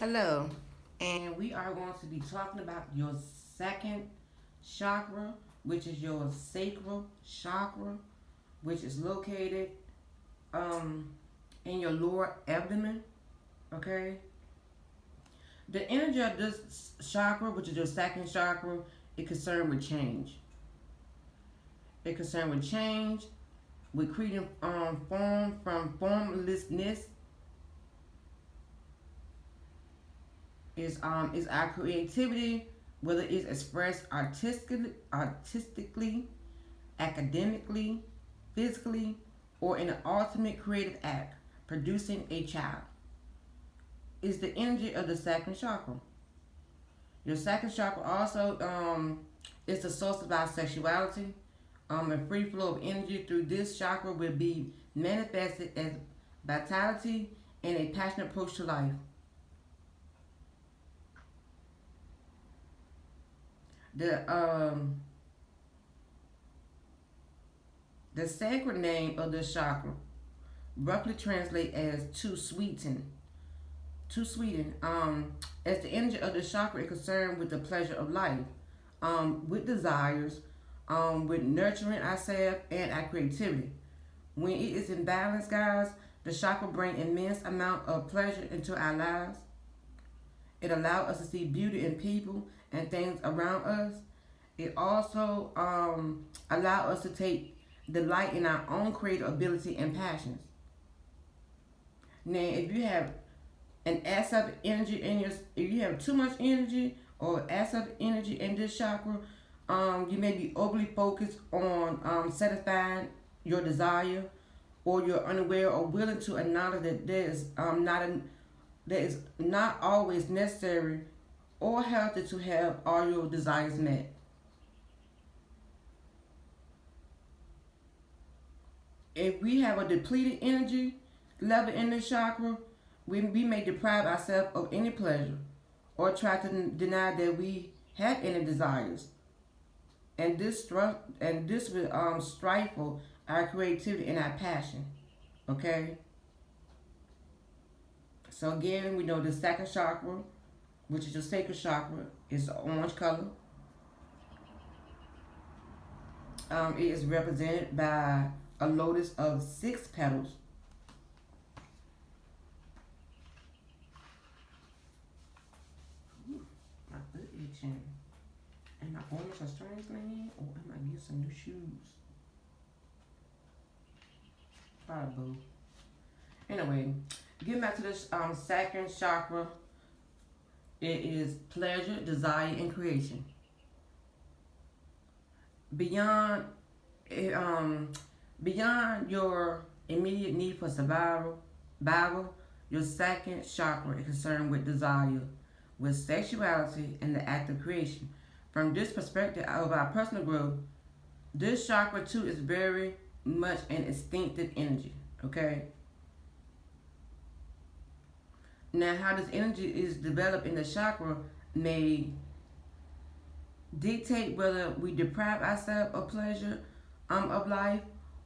Hello, and we are going to be talking about your second chakra, which is your sacral chakra, which is located um, in your lower abdomen. Okay, the energy of this chakra, which is your second chakra, is concerned with change. It's concerned with change, with creating form from formlessness. Is our creativity, whether it's expressed artistically, academically, physically, or in an ultimate creative act, producing a child. Is the energy of the sacral chakra. Your sacral chakra also is the source of our sexuality. A free flow of energy through this chakra will be manifested as vitality and a passionate approach to life. The the sacred name of this chakra roughly translate as to sweeten. As the energy of the chakra is concerned with the pleasure of life, with desires, with nurturing ourselves and our creativity. When it is in balance, guys, the chakra brings immense amount of pleasure into our lives. It allows us to see beauty in people and things around us. It also allows us to take delight in our own creative ability and passions. Now, if you have an excess of energy in your, if you have too much energy or excess of energy in this chakra, you may be overly focused on satisfying your desire, or you're unaware or willing to acknowledge that that is not always necessary or healthy to have all your desires met. If we have a depleted energy level in this chakra, we may deprive ourselves of any pleasure or try to deny that we have any desires. And this will stifle our creativity and our passion. Okay? So again, we know the second chakra, which is your sacral chakra, is the orange color. It is represented by a lotus of 6 petals. Ooh, my foot itching. Am I going to a strange land, or am I getting some new shoes? Probably both. Anyway, getting back to this second chakra, it is pleasure, desire, and creation. Beyond it, beyond your immediate need for survival, your second chakra is concerned with desire, with sexuality, and the act of creation. From this perspective of our personal growth, this chakra too is very much an instinctive energy. Okay. Now, how this energy is developed in the chakra may dictate whether we deprive ourselves of pleasure of life,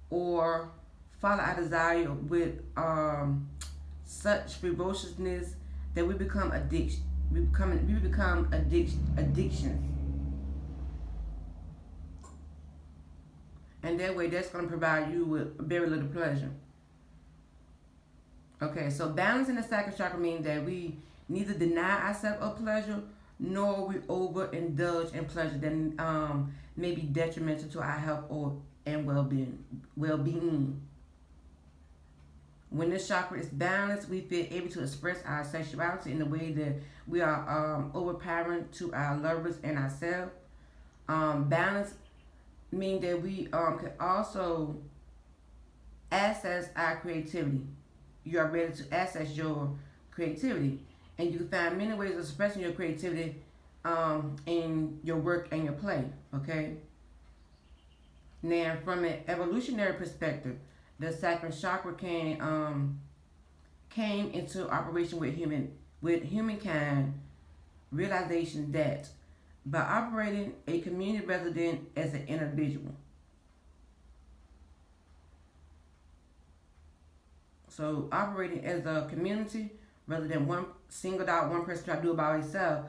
or follow our desire with such ferociousness that we become addiction. We become addictions, and that way that's going to provide you with very little pleasure. Okay, so balance in the second chakra means that we neither deny ourselves of pleasure nor we overindulge in pleasure that may be detrimental to our health or and well-being. Well-being. When this chakra is balanced, we feel able to express our sexuality in a way that we are overpowering to our lovers and ourselves. Balance means that we can also access our creativity. You are ready to access your creativity, and you can find many ways of expressing your creativity in your work and your play. Okay. Now, from an evolutionary perspective, the sacral chakra came into operation with humankind realization that by operating a community rather than as an individual. So operating as a community rather than one singled out one person try to do it by herself.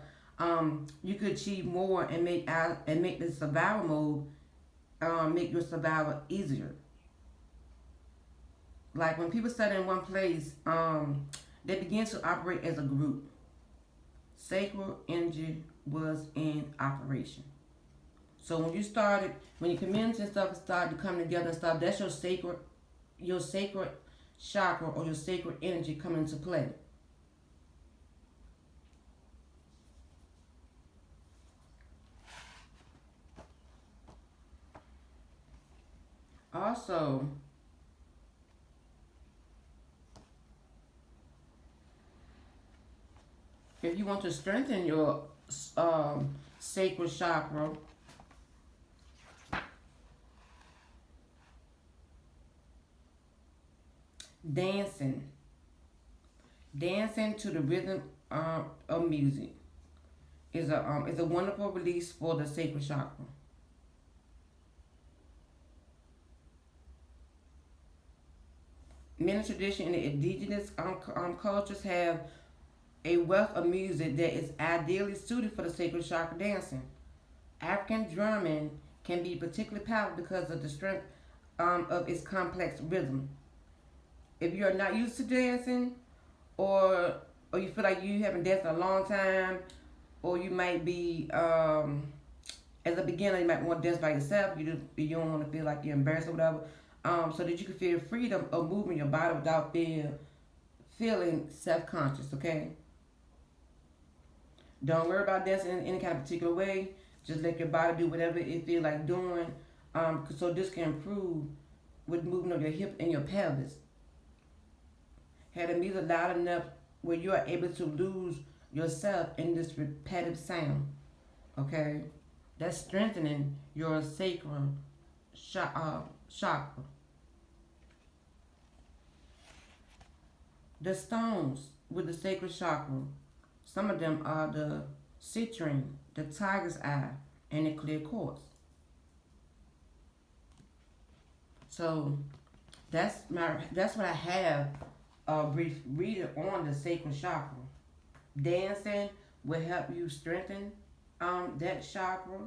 You could achieve more and make the survival mode make your survival easier. Like when people study in one place, they begin to operate as a group. Sacral energy was in operation. So when your community and stuff started to come together and stuff, that's your sacred chakra or your sacred energy come into play. Also, if you want to strengthen your sacral chakra, dancing, dancing to the rhythm of music is a wonderful release for the sacral chakra. Many traditions in the indigenous cultures have a wealth of music that is ideally suited for the sacral chakra dancing. African drumming can be particularly powerful because of the strength of its complex rhythm. If you're not used to dancing, or or you feel like you haven't danced in a long time, or you might be as a beginner, you might want to dance by yourself. You don't want to feel like you're embarrassed or whatever. So that you can feel freedom of moving your body without feeling self conscious. Okay. Don't worry about dancing in any kind of particular way. Just let your body do whatever it feel like doing. So this can improve with movement of your hip and your pelvis. Have the music loud enough where you are able to lose yourself in this repetitive sound. Okay, that's strengthening your sacral chakra. The stones with the sacral chakra, some of them are the citrine, the tiger's eye, and the clear quartz. So that's what I have a brief reading on the sacral chakra. Dancing will help you strengthen that chakra.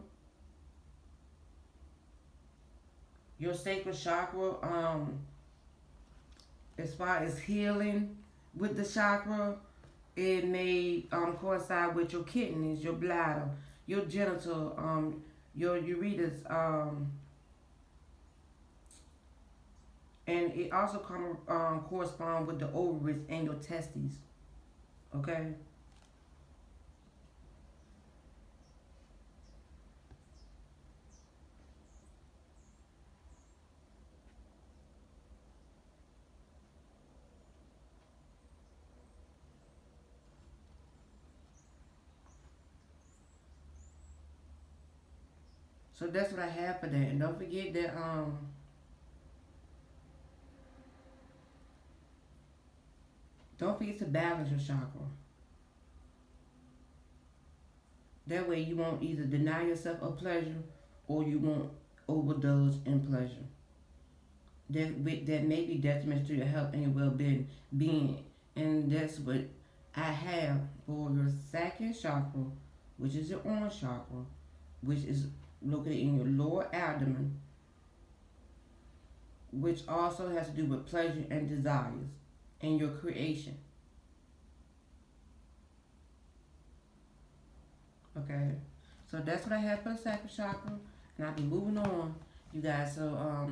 Your sacral chakra, as far as healing with the chakra, it may coincide with your kidneys, your bladder, your genital, your ureters, and it also correspond with the ovaries and your testes. Okay. So that's what I have for that. And don't forget to balance your chakra. That way you won't either deny yourself of pleasure or you won't overdose in pleasure. That may be detrimental to your health and your being. And that's what I have for your second chakra, which is your orange chakra, which is located in your lower abdomen, which also has to do with pleasure and desires and your creation. Okay, so that's what I have for the sacral chakra, and I'll be moving on, you guys. So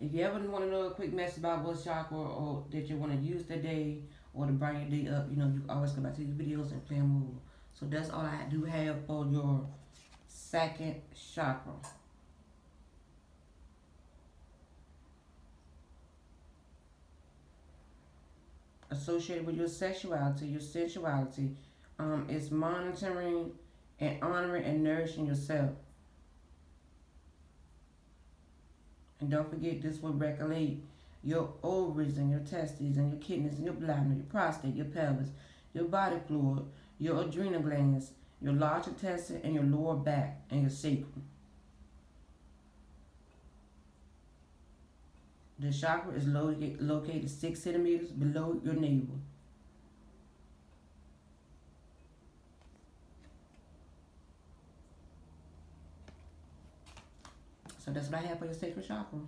if you ever want to know a quick message about what chakra or that you want to use today or to bring your day up, you can always come back to these videos and play them over. So that's all I do have for your second chakra. Associated with your sexuality, your sensuality, is monitoring and honoring and nourishing yourself. And don't forget, this will regulate your ovaries and your testes and your kidneys and your bladder, your prostate, your pelvis, your body fluid, your adrenal glands, your large intestine, and your lower back and your sacrum. The chakra is located 6 centimeters below your navel. that's what I have for your sacral chakra.